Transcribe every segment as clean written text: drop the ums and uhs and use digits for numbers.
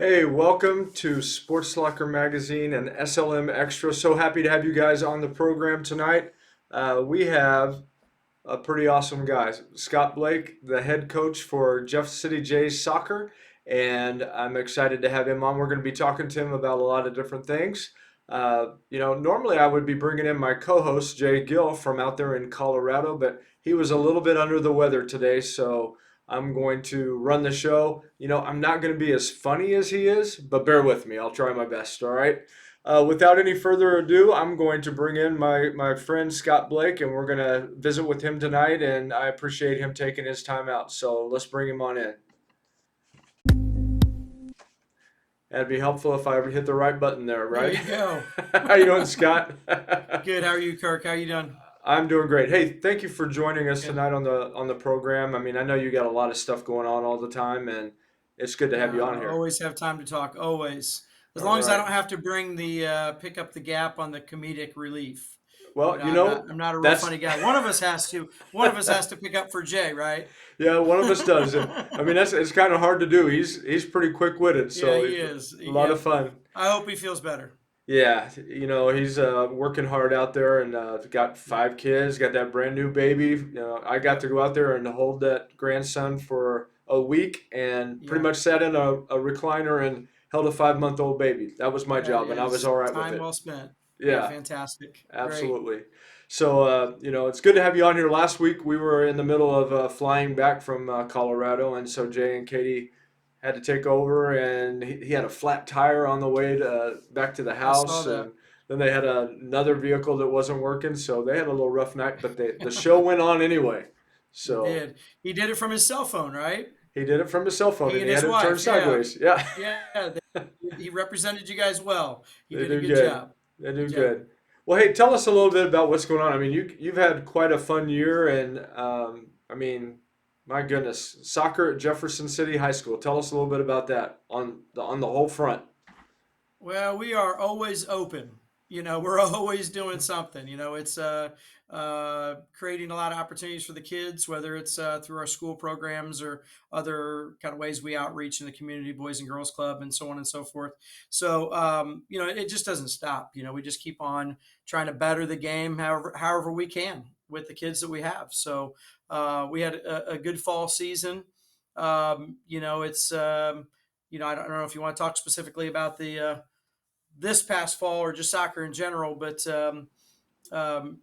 Hey, welcome to Sports Locker Magazine and SLM Extra. So happy to have you guys on the program tonight. We have a pretty awesome guy, Scott Blake, the head coach for Jeff City Jays soccer, and I'm excited to have him on. We're going to be talking to him about a lot of different things. Normally I would be bringing in my co-host Jay Gill from out there in Colorado, but he was a little bit under the weather today, so I'm going to run the show. I'm not going to be as funny as he is, but bear with me. I'll try my best. All right. Without any further ado, I'm going to bring in my friend Scott Blake, and we're going to visit with him tonight. And I appreciate him taking his time out. So let's bring him on in. That'd be helpful if I hit the right button there, There right? you go. How you doing, Scott? Good. How are you, Kirk? How you doing? I'm doing great. Hey, thank you for joining us Good. tonight on the program. I mean, I know you got a lot of stuff going on all the time, and it's good to have you Yeah, on I here. always have time to talk. Always, as All long as I right. don't have to bring the pick up the gap on the comedic relief. Well, I'm not. I'm not a real that's funny guy. One of us has to. One of us has to pick up for Jay, right? yeah, one of us does, and I mean that's it's kind of hard to do. He's pretty quick witted, Yeah, so he is. a lot of Yep. fun. I hope he feels better. Yeah, he's working hard out there and got Yep. 5 kids, got that brand new baby. I got to Yep. go out there and hold that grandson for a week and pretty Yeah. much sat in a recliner and held a 5-month-old baby. That was my That job, and I was is all right with time it. well spent. Yeah. Yeah, Fantastic. Great. absolutely. So, it's good to have you on here. Last week we were in the middle of flying back from Colorado, and so Jay and Katie had to take over, and he had a flat tire on the way back to the I saw house, that. and then they had another vehicle that wasn't working, so they had a little rough night, but the show went on anyway. He So did. He did it from his cell phone, right? he did it from his cell phone, He and and he had his it turned wife, yeah. sideways. Yeah, Yeah, he represented you guys well. He they did a do good good. job. They Good do job. good. Well, hey, tell us a little bit about what's going on. I mean, you've had quite a fun year, and I mean, my goodness, soccer at Jefferson City High School. Tell us a little bit about that on the whole front. Well, we are always open. We're always doing something. It's creating a lot of opportunities for the kids, whether it's through our school programs or other kind of ways we outreach in the community, Boys and Girls Club, and so on and so forth. So, it just doesn't stop. We just keep on trying to better the game however we can with the kids that we have. So, we had a good fall season. It's I don't know if you want to talk specifically about the this past fall or just soccer in general, but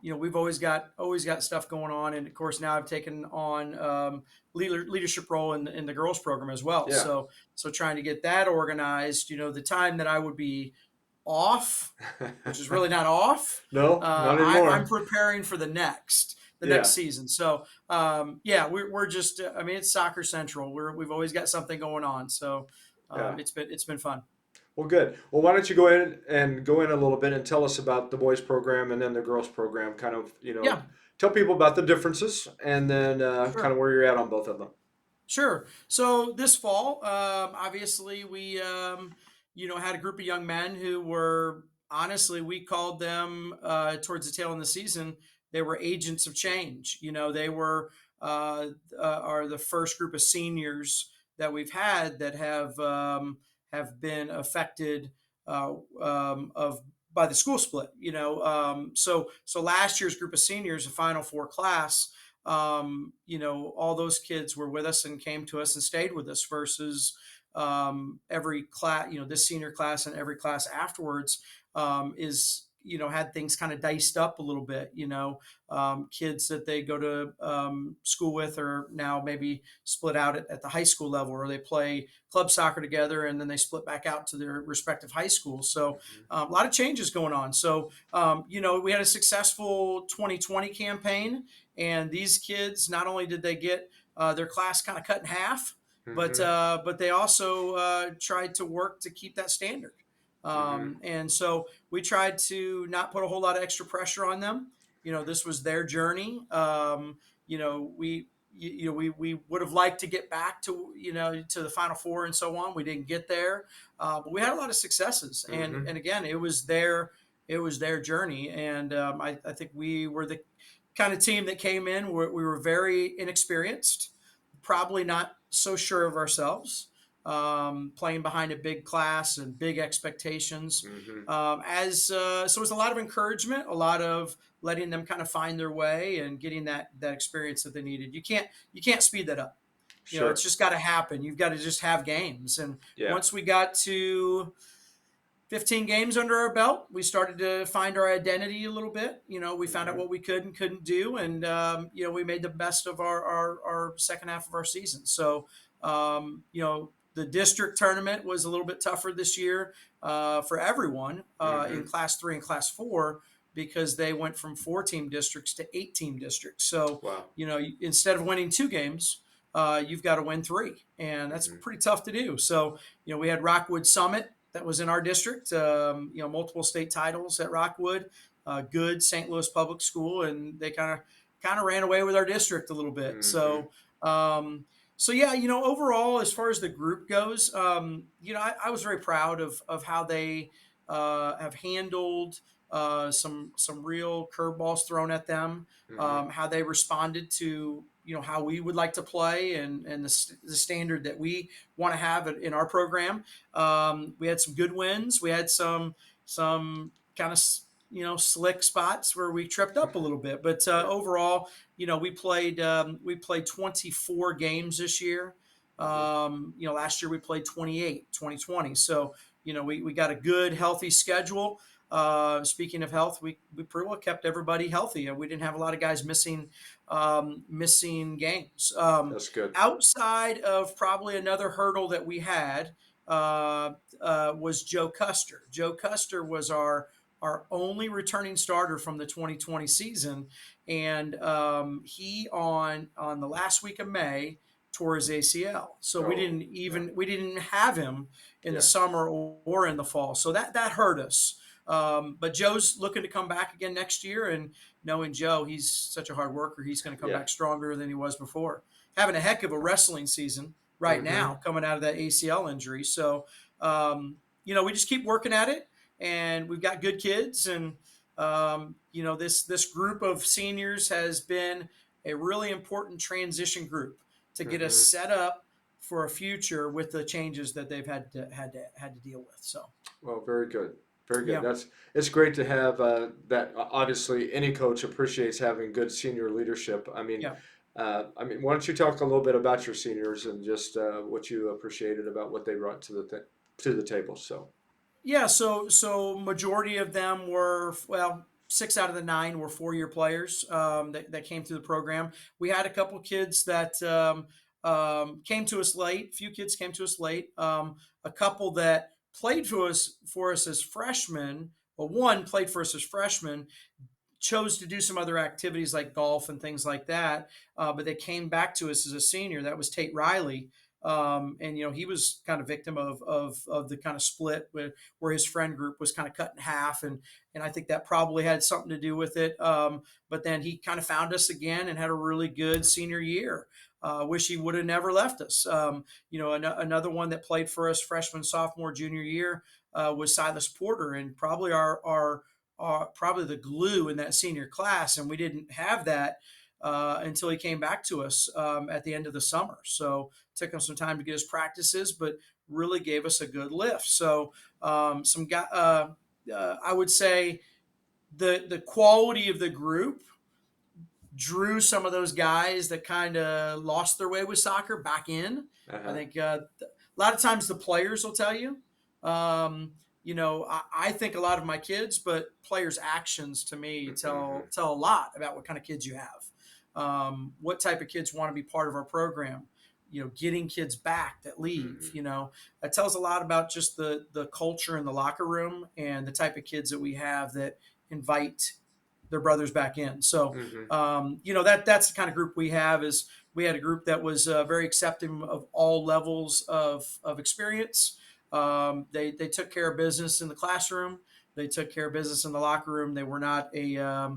we've always got stuff going on, and of course now I've taken on leadership role in the girls program as well. Yeah. So trying to get that organized. The time that I would be off, which is really not off. No, not I'm anymore. preparing for the next Yeah, season. So yeah, we're just. I mean, it's soccer central. We've always got something going on. So yeah. it's been fun. Well, good. Well, why don't you go in a little bit and tell us about the boys program and then the girls program? Kind of, Yeah, tell people about the differences and then kind of sure. where you're at on both of them. Sure. So this fall, obviously, we had a group of young men who were honestly, we called them towards the tail end of the season. They were agents of change. They were are the first group of seniors that we've had that have been affected of by the school split. So last year's group of seniors, the Final Four class, all those kids were with us and came to us and stayed with us versus every class, this senior class and every class afterwards is, had things kind of diced up a little bit. Kids that they go to school with are now maybe split out at the high school level, or they play club soccer together and then they split back out to their respective high schools. So a lot of changes going on. So, we had a successful 2020 campaign, and these kids, not only did they get their class kind of cut in half, but Mm-hmm. but they also tried to work to keep that standard. Mm-hmm. And so we tried to not put a whole lot of extra pressure on them. This was their journey. We would have liked to get back to the Final Four and so on. We didn't get there, but we had a lot of successes. And Mm-hmm. and again, it was their journey, and I think we were the kind of team that came in where we were very inexperienced, probably not so sure of ourselves. playing behind a big class and big expectations. Mm-hmm. As So, it's a lot of encouragement, a lot of letting them kind of find their way and getting that experience that they needed. You can't speed that up. It's Sure. just got to happen. You've got to just have games. And Yeah. once we got to 15 games under our belt, we started to find our identity a little bit. We found out Mm-hmm. what we could and couldn't do, and we made the best of our second half of our season. So, the district tournament was a little bit tougher this year for everyone in Mm-hmm. Class 3 and Class 4, because they went from 4-team districts to 8-team districts. So, Wow. instead of winning 2 games, you've got to win 3, and that's Mm-hmm. pretty tough to do. So, we had Rockwood Summit that was in our district. Multiple state titles at Rockwood, good St. Louis public school, and they kind of ran away with our district a little bit. Mm-hmm. So yeah, overall, as far as the group goes, I was very proud of how they have handled some real curveballs thrown at them, Mm-hmm. how they responded to how we would like to play, and the standard that we want to have in our program. We had some good wins. We had some kind of slick spots where we tripped up a little bit, but Yeah. overall, we played 24 games this year. Mm-hmm. Last year we played 28, 2020. So we got a good healthy schedule. Speaking of health, we pretty well kept everybody healthy, and we didn't have a lot of guys missing games. That's good. Outside of probably another hurdle that we had was Joe Custer. Joe Custer was our only returning starter from the 2020 season, and he on the last week of May tore his ACL. So we Oh, didn't yeah. even we didn't have him in the Yeah. summer or in the fall. So that hurt us. But Joe's looking to come back again next year, and knowing Joe, he's such a hard worker. He's going to come Yeah. back stronger than he was before. Having a heck of a wrestling season right Mm-hmm. now, coming out of that ACL injury. So, we just keep working at it, and we've got good kids, and this group of seniors has been a really important transition group to get us Mm-hmm. set up for a future with the changes that they've had to deal with. So, Well, very good. Very good. yeah. It's great to have that. Obviously, any coach appreciates having good senior leadership. Yeah. Why don't you talk a little bit about your seniors and just what you appreciated about what they brought to the table? So. Yeah, so majority of them were, well, 6 out of the 9 were 4-year players that came through the program. We had a couple kids that came to us late. A few kids came to us late. A couple that played for us as freshmen. Well, one played for us as freshmen, chose to do some other activities like golf and things like that. But they came back to us as a senior. That was Tate Riley. And he was kind of victim of the kind of split where his friend group was kind of cut in half, and I think that probably had something to do with it. But then he kind of found us again and had a really good senior year. Wish he would have never left us. Another one that played for us freshman, sophomore, junior year was Silas Porter, and probably probably the glue in that senior class, and we didn't have that until he came back to us at the end of the summer. So it took him some time to get his practices, but really gave us a good lift. So some guy, I would say the quality of the group drew some of those guys that kind of lost their way with soccer back in. I Uh-huh. think a lot of times the players will tell you. I think a lot of my kids, but players' actions to me Mm-hmm. tell a lot about what kind of kids you have. What type of kids want to be part of our program? Getting kids back that leave. Mm-hmm. That tells a lot about just the culture in the locker room and the type of kids that we have that invite their brothers back in. So, Mm-hmm. that's the kind of group we have. Is we had a group that was very accepting of all levels of experience. They took care of business in the classroom. They took care of business in the locker room. They were not a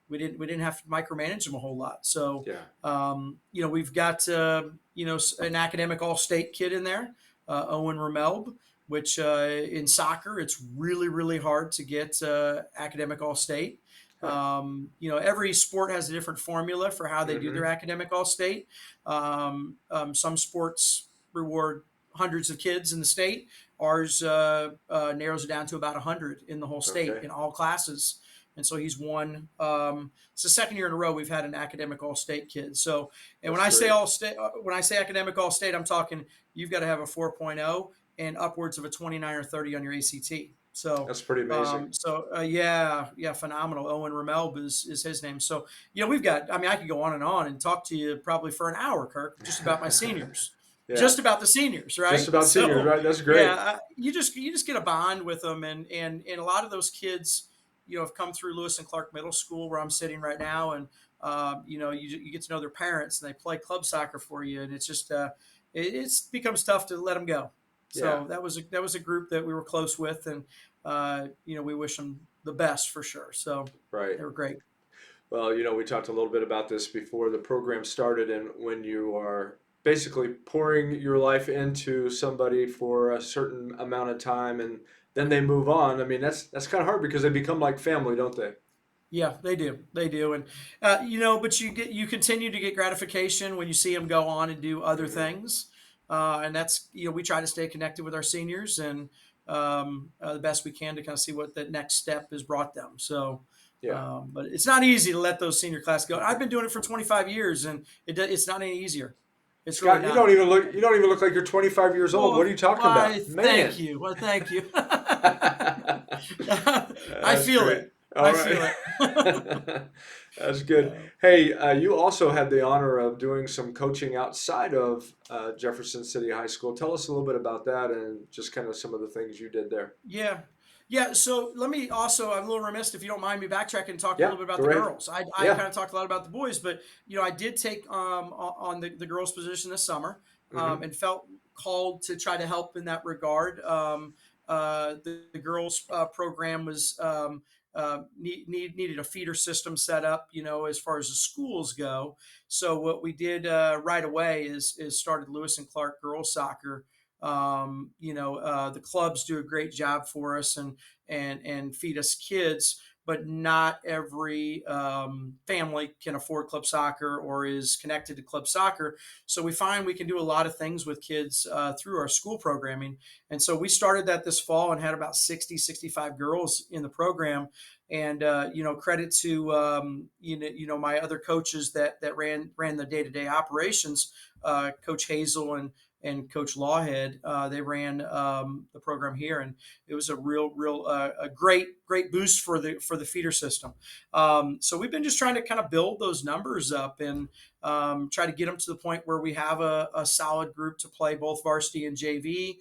we didn't have to micromanage them a whole lot. So, Yeah. we've got an academic all state kid in there, Owen Ramelb, which in soccer it's really hard to get academic all state. Huh. Every sport has a different formula for how they do Mm-hmm. their academic all state. Some sports reward hundreds of kids in the state. Ours narrows it down to about 100 in the whole state Okay. in all classes. And so he's won. It's the second year in a row we've had an academic all-state kid. So, and when That's I say great. all-state, when I say academic all-state, I'm talking you've got to have a 4.0 and upwards of a 29 or 30 on your ACT. So, That's pretty amazing. yeah, yeah, phenomenal. Owen Ramelb is his name. So, we've got. I mean, I could go on and talk to you probably for an hour, Kirk, just about my seniors, Yeah. just about the seniors, Just right? about seniors, So, right? That's great. yeah, you just get a bond with them, and a lot of those kids, have come through Lewis and Clark Middle School where I'm sitting right now, and you get to know their parents, and they play club soccer for you, and it's just it becomes tough to let them go. Yeah. So that was a group that we were close with, and we wish them the best for sure. So Right. they were great. Well, we talked a little bit about this before the program started, and when you are basically pouring your life into somebody for a certain amount of time and then they move on, I mean, that's kind of hard because they become like family, don't they? Yeah, they do, and but you continue to get gratification when you see them go on and do other Hmm. things, and that's we try to stay connected with our seniors and the best we can to kind of see what the next step has brought them. So, Yeah. but it's not easy to let those senior class go. I've been doing it for 25 years, and it's not any easier. It's really Scott, you don't not. even look you don't even look like you're 25 years old. What are Well, you talking why? about? Thank Man. you. Well, thank you. I That's feel great. it. All I right. feel it. That's good. Uh, Hey, you also had the honor of doing some coaching outside of Jefferson City High School. Tell us a little bit about that and just kind of some of the things you did there. Yeah. Yeah. So let me also, I'm a little remiss if you don't mind me backtracking and talking a Yeah, little bit about go the right. girls. I Yeah. kind of talked a lot about the boys, but, I did take on the girls' position this summer Mm-hmm. and felt called to try to help in that regard. The girls' program was needed a feeder system set up, as far as the schools go. So what we did right away is started Lewis and Clark girls soccer. The clubs do a great job for us and feed us kids, but not every family can afford club soccer or is connected to club soccer. So we find we can do a lot of things with kids through our school programming. And so we started that this fall and had about 60, 65 girls in the program. And credit to my other coaches that ran the day to day operations, Coach Hazel and Coach Lawhead. They ran the program here, and it was a real a great boost for the feeder system. So we've been just trying to kind of build those numbers up and try to get them to the point where we have a solid group to play both varsity and JV.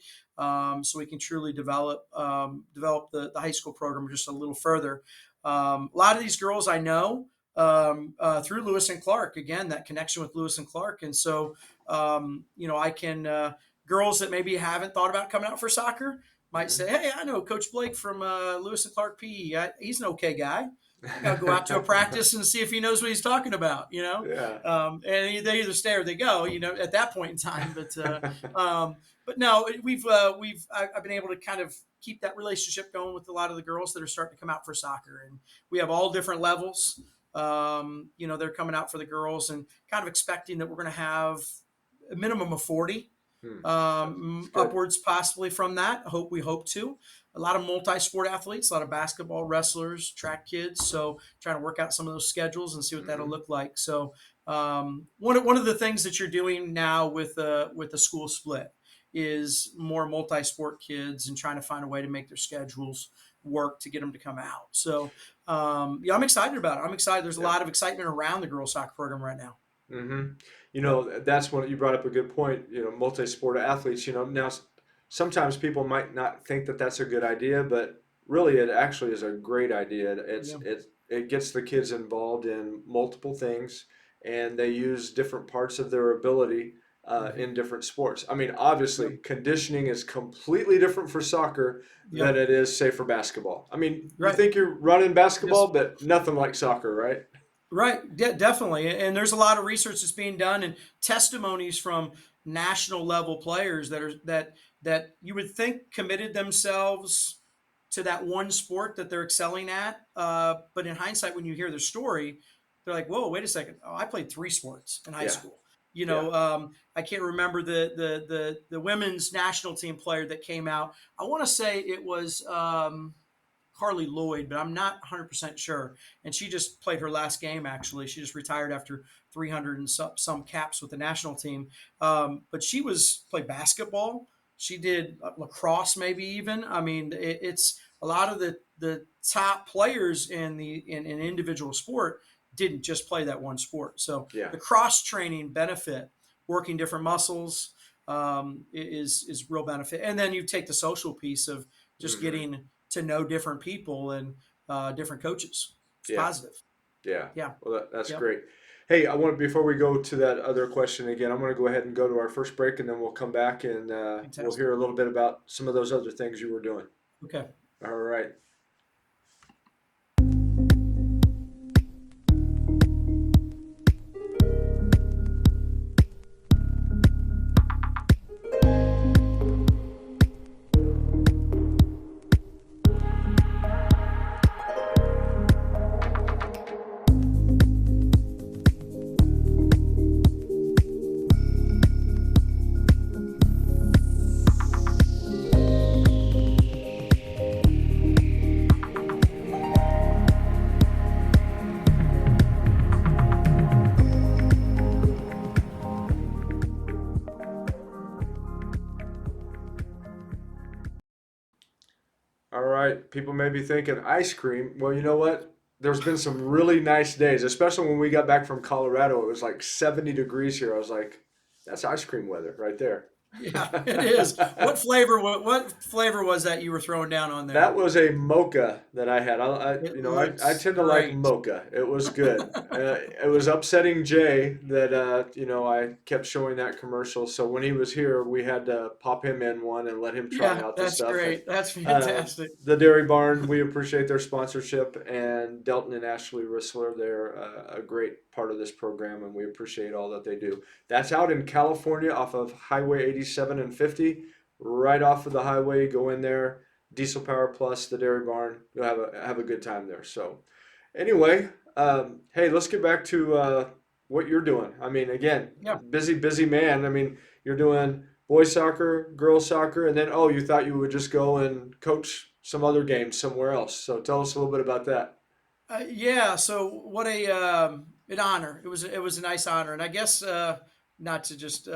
So we can truly develop the high school program just a little further. A lot of these girls I know through Lewis and Clark. Again, that connection with Lewis and Clark, and so I can girls that maybe haven't thought about coming out for soccer might say, Mm-hmm. "Hey, I know Coach Blake from Lewis and Clark PE. He's an okay guy. I got to go out to a practice and see if he knows what he's talking about." Yeah. And they either stay or they go. At that point in time, but no, I've been able to kind of keep that relationship going with a lot of the girls that are starting to come out for soccer, and we have all different levels. They're coming out for the girls and kind of expecting that we're going to have a minimum of 40, Hmm. That's good. upwards possibly from that. We hope to. A lot of multi-sport athletes, a lot of basketball, wrestlers, track kids. So trying to work out some of those schedules and see what that'll Mm-hmm. look like. So one of the things that you're doing now with the school split is more multi-sport kids and trying to find a way to make their schedules work to get them to come out. So yeah, I'm excited about it. I'm excited. There's a Yeah. lot of excitement around the girls soccer program right now. Mm-hmm. Yep. That's when you brought up a good point. Multi-sport athletes. Now sometimes people might not think that that's a good idea, but really it actually is a great idea. Yeah. It gets the kids involved in multiple things, and they use different parts of their ability Hmm. in different sports. I mean, Yep. obviously, conditioning is completely different for soccer than Yep. it is, say, for basketball. I mean, you Right. think you're running Yes. basketball, but nothing like soccer, right? Right. Definitely. And there's a lot of research that's being done and testimonies from national level players that you would think committed themselves to that one sport that they're excelling at. But in hindsight, when you hear their story, they're like, "Whoa, wait a second! Oh, I played three sports in high Yeah. school." Yeah. I can't remember the women's national team player that came out. I want to say it was Carly Lloyd, but I'm not 100% sure. And she just played her last game, actually. She just retired after 300 and some caps with the national team. But she played basketball. She did lacrosse, maybe even. I mean, it's a lot of the top players in individual sport didn't just play that one sport. So Yeah. the cross training benefit, working different muscles, is real benefit. And then you take the social piece of just Hmm. getting to know different people and different coaches. It's Yeah. positive. Yeah. Yeah. Well, that's Yep. great. Hey, I want before we go to that other question again, I'm going to go ahead and go to our first break, and then we'll come back and we'll Fantastic. hear a little bit about some of those other things you were doing. Okay. All right. All right. People may be thinking ice cream. Well, you know what? There's been some really nice days, especially when we got back from Colorado. It was like 70 degrees here. I was like, that's ice cream weather right there. Yeah, it is. What flavor was that you were throwing down on That there? was a mocha that I had. It I looks tend to like great. mocha. It was good. It was upsetting Jay that I kept showing that commercial. So when he was here, we had to pop him in one and let him try Yeah, out the that's stuff. And great. That's uh, fantastic. the Dairy Barn, we appreciate their sponsorship, and Delton and Ashley Rissler, they're a great part of this program, and we appreciate all that they do. That's out in California off of Highway 87 and 50, right off of the highway. Go in there, Diesel Power Plus, the Dairy Barn. You'll have a good time there. So, anyway, hey, let's get back to what you're doing. I mean, again, Yeah. busy man. I mean, you're doing boys soccer, girls soccer, and then you thought you would just go and coach some other games somewhere else. So tell us a little bit about that. Yeah. So what a an honor. It was a nice honor, and I guess not to just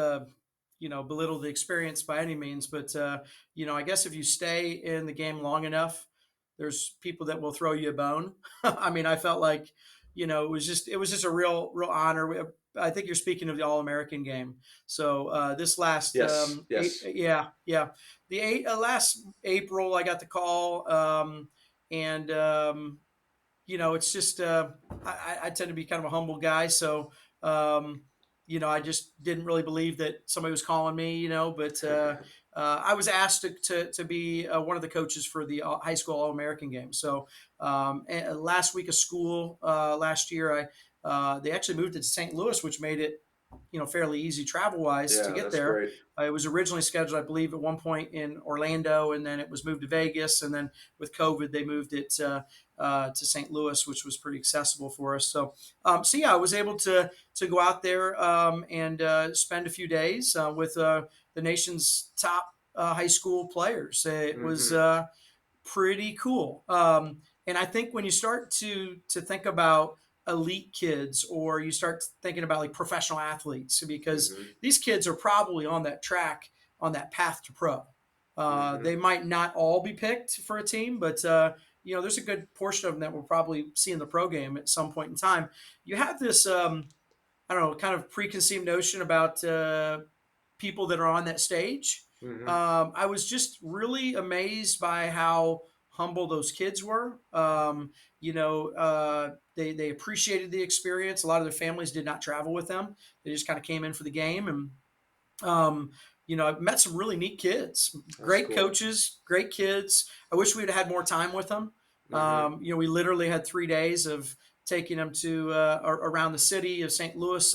belittle the experience by any means, but I guess if you stay in the game long enough, there's people that will throw you a bone. I mean, I felt like it was just a real honor. I think you're speaking of the All American game. So this last Yes, yes. yeah, last April I got the call, and it's just I tend to be kind of a humble guy, so um, I just didn't really believe that somebody was calling me, but I was asked to be one of the coaches for the high school All American game. So last week of school last year, they actually moved it to St. Louis, which made it fairly easy travel wise to Yeah, get that's there. great. It was originally scheduled, I believe, at one point in Orlando, and then it was moved to Vegas, and then with COVID, they moved it to St. Louis, which was pretty accessible for us. So yeah, I was able to go out there and spend a few days with the nation's top high school players. It was Mm-hmm. pretty cool. And I think when you start to think about elite kids, or you start thinking about like professional athletes, because Mm-hmm. these kids are probably on that track, on that path to pro. Mm-hmm. They might not all be picked for a team, but there's a good portion of them that we'll probably see in the pro game at some point in time. You have this, I don't know, kind of preconceived notion about people that are on that stage. Mm-hmm. I was just really amazed by how humble those kids were. They appreciated the experience. A lot of their families did not travel with them; they just kind of came in for the game, and um, I've met some really neat kids, That's great cool. coaches, great kids. I wish we'd had more time with them. Mm-hmm. We literally had 3 days of taking them to around the city of St. Louis,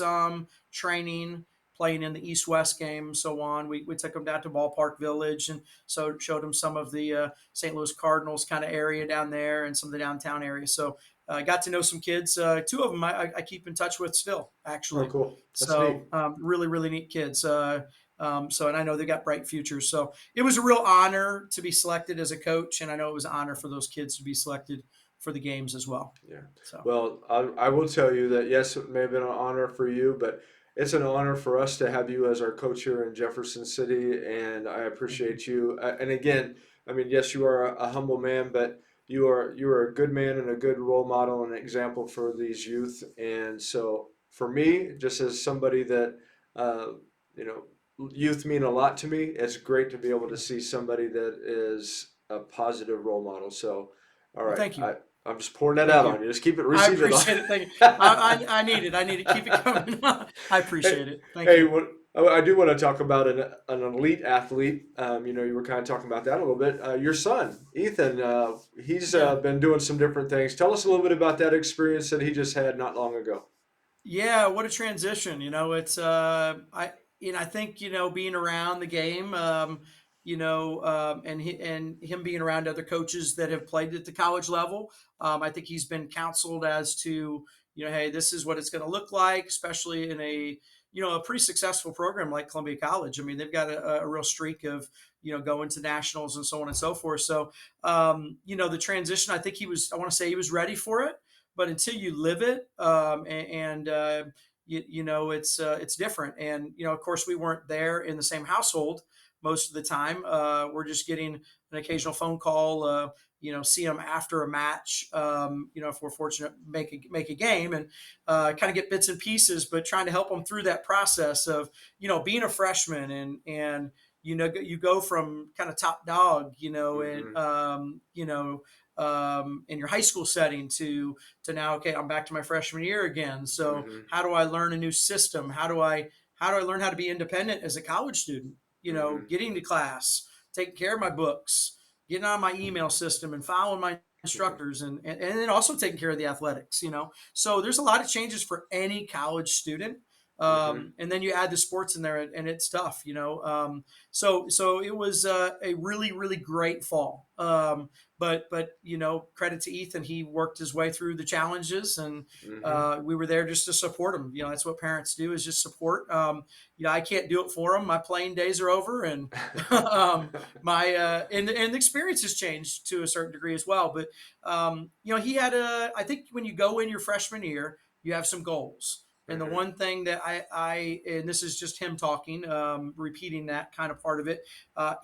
training, playing in the East-West game and so on. We took them down to Ballpark Village and so showed them some of the St. Louis Cardinals kind of area down there and some of the downtown area. So I got to know some kids. Two of them I keep in touch with still, Oh, actually. cool. That's So neat. really, really neat kids. And I know they got bright futures. So it was a real honor to be selected as a coach, and I know it was an honor for those kids to be selected for the games as well. Yeah. So Well, I will tell you that yes, it may have been an honor for you, but it's an honor for us to have you as our coach here in Jefferson City, and I thank you. appreciate you. And again, I mean, yes, you are a humble man, but you are a good man and a good role model and example for these youth. And so, for me, just as somebody that uh, you know, youth mean a lot to me. It's great to be able to Yeah. see somebody that is a positive role model. So, all Well, right, thank you. I'm just pouring that Thank out you. on you. Just keep it, I receive it all. appreciate it. Thank you. I need it. I need it. Keep it coming. I Hey, appreciate it. Thank hey, you. what I do want to talk about an elite athlete. You were kind of talking about that a little bit. Your son, Ethan, he's Yeah. been doing some different things. Tell us a little bit about that experience that he just had not long ago. Yeah, what a transition. It's I think, being around the game, and him being around other coaches that have played at the college level, I think he's been counseled as to, hey, this is what it's going to look like, especially in a pretty successful program like Columbia College. I mean, they've got a real streak of, going to nationals and so on and so forth. So, the transition, I want to say he was ready for it, but until you live it, it's different. And of course, we weren't there in the same household most of the time. We're just getting an occasional phone call. See them after a match. If we're fortunate, make a game and kind of get bits and pieces, but trying to help them through that process of being a freshman and you go from kind of top dog, Mm-hmm. in your high school setting to now, okay, I'm back to my freshman year again. So Mm-hmm. how do I learn a new system? How do I learn how to be independent as a college student? Mm-hmm. Getting to class, taking care of my books, getting on my email system and following my instructors, and then also taking care of the athletics. So there's a lot of changes for any college student. Mm-hmm. And then you add the sports in there, and it's tough. So it was a really, really great fall. But credit to Ethan, he worked his way through the challenges, and Mm-hmm. we were there just to support him. That's what parents do, is just support. I can't do it for him. My playing days are over, and my and the experience has changed to a certain degree as well. But he had I think when you go in your freshman year, you have some goals. And the Mm-hmm. one thing that and this is just him talking, repeating that kind of part of it,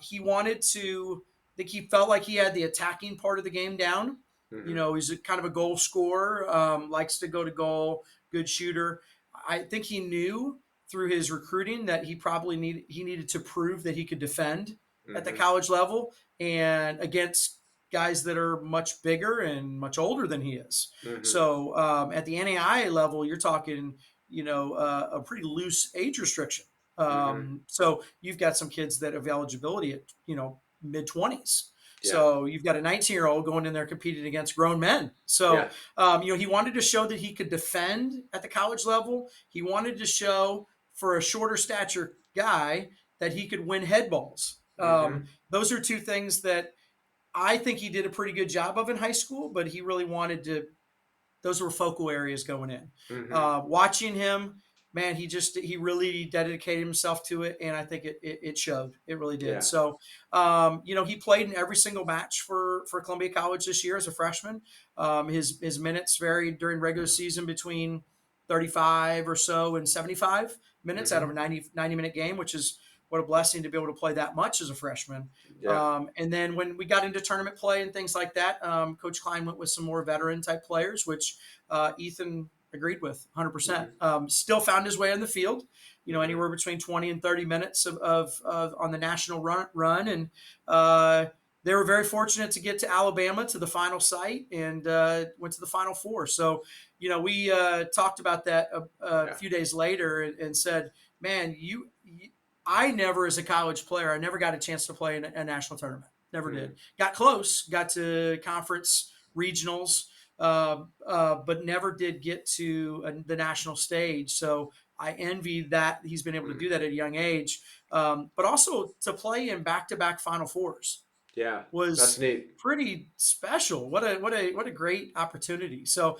he wanted to, I think he felt like he had the attacking part of the game down. Mm-hmm. He's a kind of a goal scorer, likes to go to goal, good shooter. I think he knew through his recruiting that he needed to prove that he could defend at the Mm-hmm. college level and against guys that are much bigger and much older than he is. Mm-hmm. So at the NAIA level, you're talking, a pretty loose age restriction. Mm-hmm. So you've got some kids that have eligibility at mid 20s. Yeah. So you've got a 19-year-old going in there competing against grown men. So Yeah. he wanted to show that he could defend at the college level. He wanted to show for a shorter stature guy that he could win head balls. Mm-hmm. Those are two things that I think he did a pretty good job of in high school, but he really wanted to, those were focal areas going in. Mm-hmm. Watching him, man, he really dedicated himself to it, and I think it showed. It really did. Yeah. So, he played in every single match for Columbia College this year as a freshman. His minutes varied during regular season between 35 or so and 75 minutes out Mm-hmm. of a 90-minute game, which is what a blessing to be able to play that much as a freshman. Yeah. And then when we got into tournament play and things like that, Coach Klein went with some more veteran type players, which Ethan agreed with 100%. Mm-hmm. Still found his way on the field, Mm-hmm. anywhere between 20 and 30 minutes of on the national run. And they were very fortunate to get to Alabama, to the final site, and went to the Final Four. So, we talked about that a Yeah. few days later and said, man, I never, as a college player, I never got a chance to play in a national tournament. Never Mm-hmm. did. Got close, got to conference regionals, but never did get to the national stage. So I envy that he's been able to Mm. do that at a young age. But also to play in back-to-back Final Fours Yeah, that's was neat. pretty special. What a great opportunity. So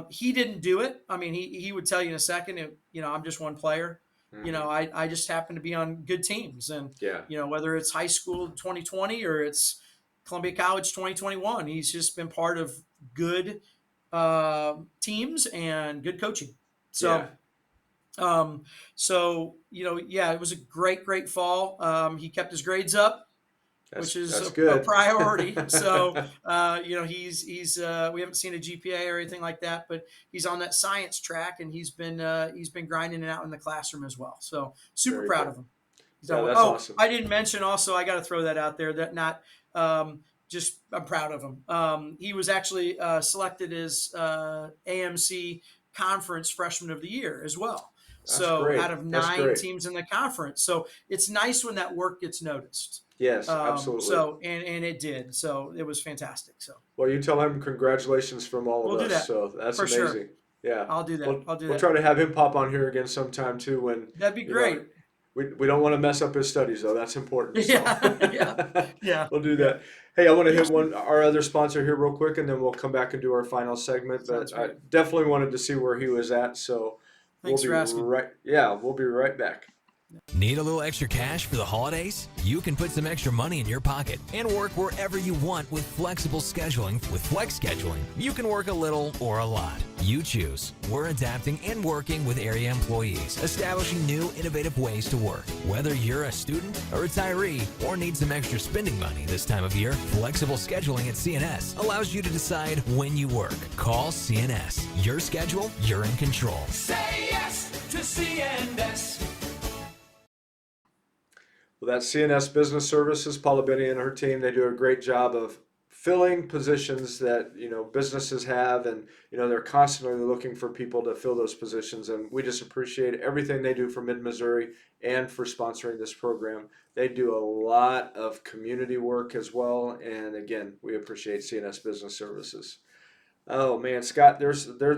he didn't do it. I mean, he would tell you in a second. I'm just one player. Hmm. I just happen to be on good teams, and Yeah, whether it's high school 2020 or it's Columbia College 2021, he's just been part of good teams and good coaching. yeah, So um, yeah, it was a great fall. He kept his grades up, which is that's a good. priority. So, we haven't seen a GPA or anything like that, but he's on that science track, and he's been grinding it out in the classroom as well. So, super Very proud cool. of him. He's Yeah, done well. that's Oh, awesome. I didn't mention also. I got to throw that out there. That not just I'm proud of him. He was actually selected as AMC Conference Freshman of the Year as well. That's So out great. of That's 9 great. teams in the conference, so it's nice when that work gets noticed. Yes, absolutely. And it did. So it was fantastic. So Well, you tell him congratulations from all of we'll do us. that So that's for sure. amazing. Yeah, I'll do that. I'll do we'll that. try to have him pop on here again sometime too. When That'd be you know, great. we don't want to mess up his studies though. That's important. So Yeah, yeah, yeah, we'll do yeah. that. Hey, I want to hit Awesome. one our other sponsor here real quick, and then we'll come back and do our final segment. Sounds But I great. definitely wanted to see where he was at. So we'll Thanks be for asking. right. Yeah, we'll be right back. Need a little extra cash for the holidays? You can put some extra money in your pocket and work wherever you want with flexible scheduling. With Flex Scheduling, you can work a little or a lot. You choose. We're adapting and working with area employees, establishing new, innovative ways to work. Whether you're a student, a retiree, or need some extra spending money this time of year, flexible scheduling at CNS allows you to decide when you work. Call CNS. Your schedule, you're in control. Say yes to CNS. Well, that's CNS Business Services. Paula Benny and her team, they do a great job of filling positions that businesses have, and they're constantly looking for people to fill those positions. And we just appreciate everything they do for Mid Missouri and for sponsoring this program. They do a lot of community work as well, and again, we appreciate CNS Business Services. Oh man, Scott, there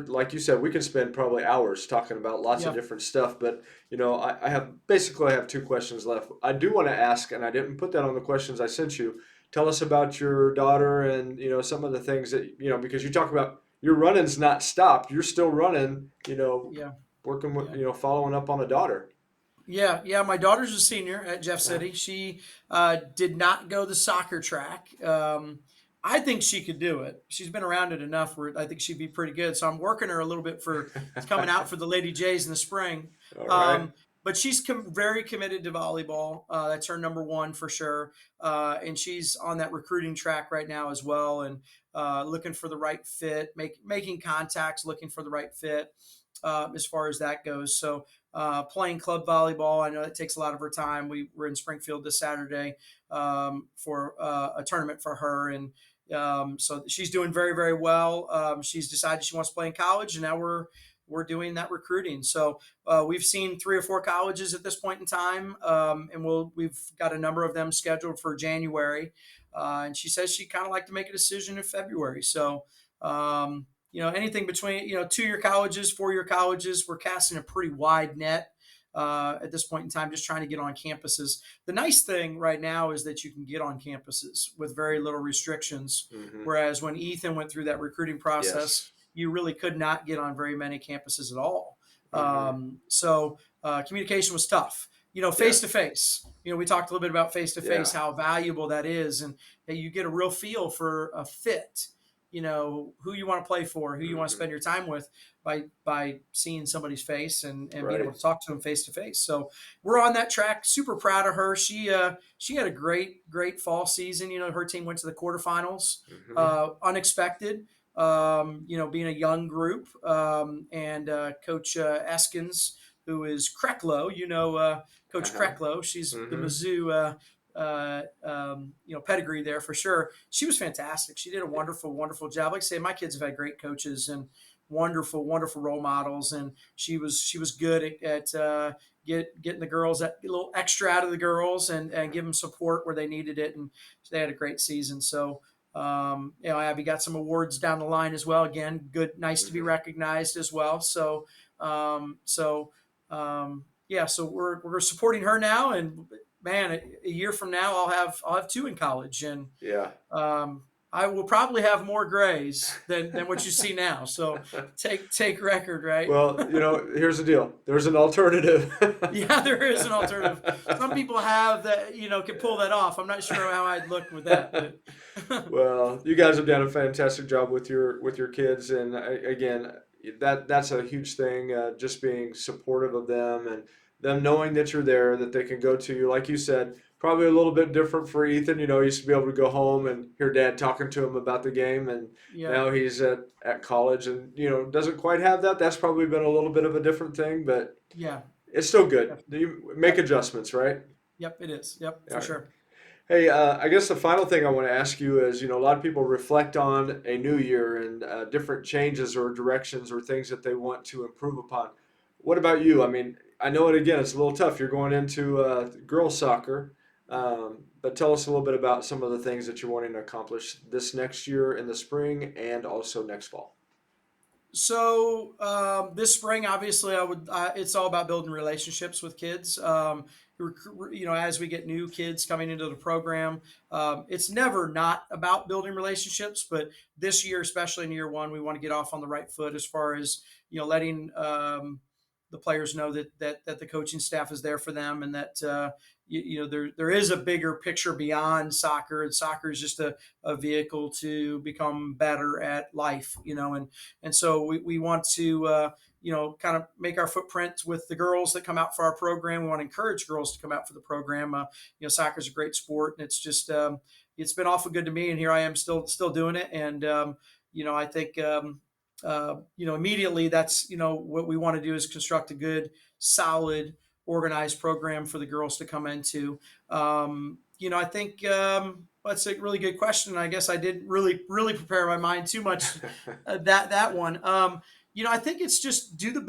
like you said, we could spend probably hours talking about lots of Yeah. different stuff, but I have two questions left. I do want to ask, and I didn't put that on the questions I sent you. Tell us about your daughter and some of the things that because you talk about your running's not stopped. You're still running, Yeah. working with Yeah. following up on a daughter. Yeah, yeah. My daughter's a senior at Jeff Uh, City. She did not go the soccer track. I think she could do it. She's been around it enough where I think she'd be pretty good. So I'm working her a little bit for coming out for the Lady Jays in the spring. All right. Um, but she's very committed to volleyball. That's her number one for sure. And she's on that recruiting track right now as well, and looking for the right fit, making contacts, looking for the right fit as far as that goes. So playing club volleyball. I know it takes a lot of her time. We were in Springfield this Saturday for a tournament for her, and so she's doing very, very well. She's decided she wants to play in college, and now we're doing that recruiting. So we've seen 3 or 4 colleges at this point in time, and we've got a number of them scheduled for January. And she says she kind of like to make a decision in February. So anything between 2-year colleges, 4-year colleges, we're casting a pretty wide net at this point in time, just trying to get on campuses. The nice thing right now is that you can get on campuses with very little restrictions, Mm-hmm. whereas when Ethan went through that recruiting process, Yes. you really could not get on very many campuses at all. Mm-hmm. So communication was tough. Face to Yes. face. We talked a little bit about face to Yeah. face, how valuable that is, and that you get a real feel for a fit. Who you want to play for, who you want to Mm-hmm. spend your time with by seeing somebody's face and being able Right. to talk to them face to face. So we're on that track. Super proud of her. She had a great fall season. Her team went to the quarterfinals, Mm-hmm. unexpected. Being a young group, and Coach Eskins, who is Krecklow, Coach Uh-huh. Krecklow. She's the Mm-hmm. Mizzou pedigree there for sure. She was fantastic. She did a Yeah. wonderful job. Like I say, my kids have had great coaches and wonderful role models, and she was good at getting the girls a little extra out of the girls and give them support where they needed it, and they had a great season. So Abby got some awards down the line as well. Again, good, nice to be Mm-hmm. recognized as well. So Yeah, so we're supporting her now, and man, a year from now I'll have two in college, and Yeah. I will probably have more grays than what you see now. So take record, right? Well, here's the deal. There's an alternative. Yeah, there is an alternative. Some people have that, can pull that off. I'm not sure how I'd look with that, but Well, you guys have done a fantastic job with your kids, and again, that's a huge thing. Just being supportive of them and them knowing that you're there, that they can go to you. Like you said, probably a little bit different for Ethan. He used to be able to go home and hear Dad talking to him about the game, and yeah, now he's at college, and doesn't quite have that. That's probably been a little bit of a different thing, but yeah, it's still good. You make yep, adjustments, right? yep, it is. Yep, All for right. sure. Hey, I guess the final thing I want to ask you is, a lot of people reflect on a new year and different changes or directions or things that they want to improve upon. What about you? I mean, I know it's a little tough. You're going into girls soccer, but tell us a little bit about some of the things that you're wanting to accomplish this next year in the spring and also next fall. So this spring, obviously, it's all about building relationships with kids. As we get new kids coming into the program, it's never not about building relationships. But this year, especially in year one, we want to get off on the right foot as far as letting the players know that the coaching staff is there for them, and that there is a bigger picture beyond soccer, and soccer is just a vehicle to become better at life, and so we want to kind of make our footprint with the girls that come out for our program. We want to encourage girls to come out for the program. Soccer is a great sport, and it's just it's been awful good to me, and here I am still doing it. And I think immediately that's what we want to do is construct a good, solid, organized program for the girls to come into. I think that's a really good question. I guess I didn't really prepare my mind too much that one. I think it's just do the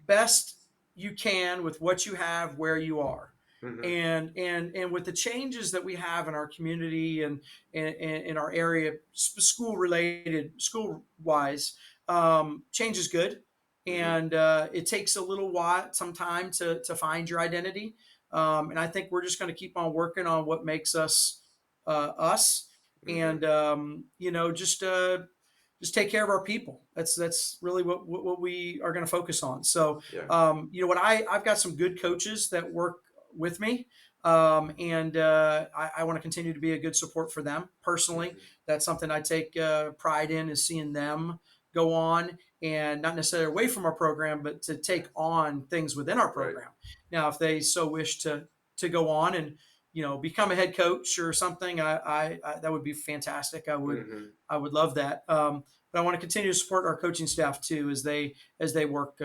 best you can with what you have where you are. Hmm. And with the changes that we have in our community and in our area, school wise, change is good, Hmm. and it takes a little while, some time to find your identity. And I think we're just going to keep on working on what makes us us, Hmm. and just take care of our people. That's really what we are going to focus on. So, Yeah. what I've got some good coaches that work with me, and I want to continue to be a good support for them personally. Hmm. That's something I take pride in, is seeing them go on, and not necessarily away from our program, but to take on things within our Right. program. Now, if they so wish to go on and become a head coach or something, I that would be fantastic. Hmm. I would love that. But I want to continue to support our coaching staff too as they work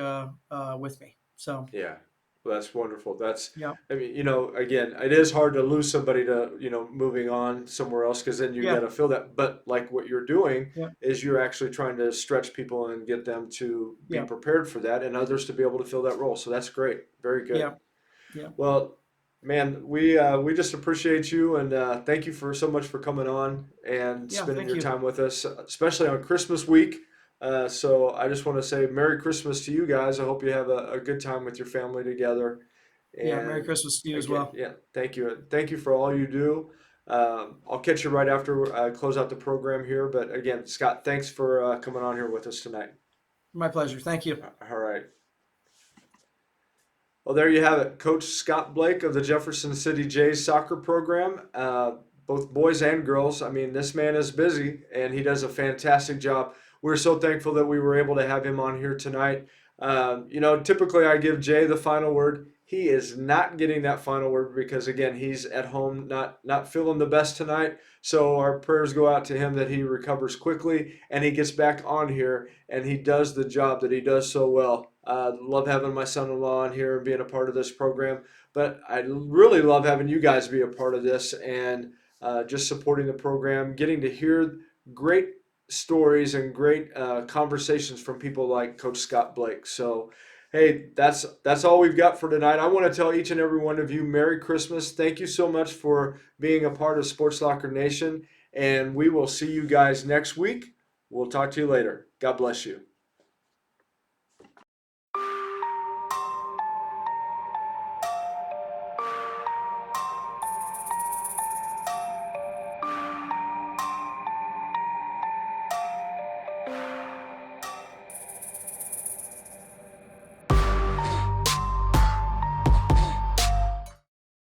with me. So Yeah, well, that's wonderful. yeah, I mean, again, it is hard to lose somebody to, moving on somewhere else because then you got yeah, to fill that. But like what you're doing yeah, is you're actually trying to stretch people and get them to be yeah, prepared for that and others to be able to fill that role. So that's great. Very good. yeah, yeah, Well, man, we just appreciate you and thank you for so much for coming on and yeah. spending Thank your you. time with us, especially on Christmas week. So I just want to say Merry Christmas to you guys. I hope you have a good time with your family together. Yeah. Merry And Christmas to you as again, well. yeah, thank you. Thank you for all you do. I'll catch you right after I close out the program here. But again, Scott, thanks for coming on here with us tonight. My pleasure. Thank you. All right. Well, there you have it. Coach Scott Blake of the Jefferson City Jays soccer program, both boys and girls. I mean, this man is busy and he does a fantastic job. We're so thankful that we were able to have him on here tonight. Typically I give Jay the final word. He is not getting that final word because, again, he's at home, not feeling the best tonight. So our prayers go out to him that he recovers quickly and he gets back on here and he does the job that he does so well. Love having my son-in-law on here and being a part of this program, but I really love having you guys be a part of this and just supporting the program, getting to hear great stories and great conversations from people like Coach Scott Blake. So, hey, that's all we've got for tonight. I want to tell each and every one of you Merry Christmas. Thank you so much for being a part of Sports Locker Nation, and we will see you guys next week. We'll talk to you later. God bless you.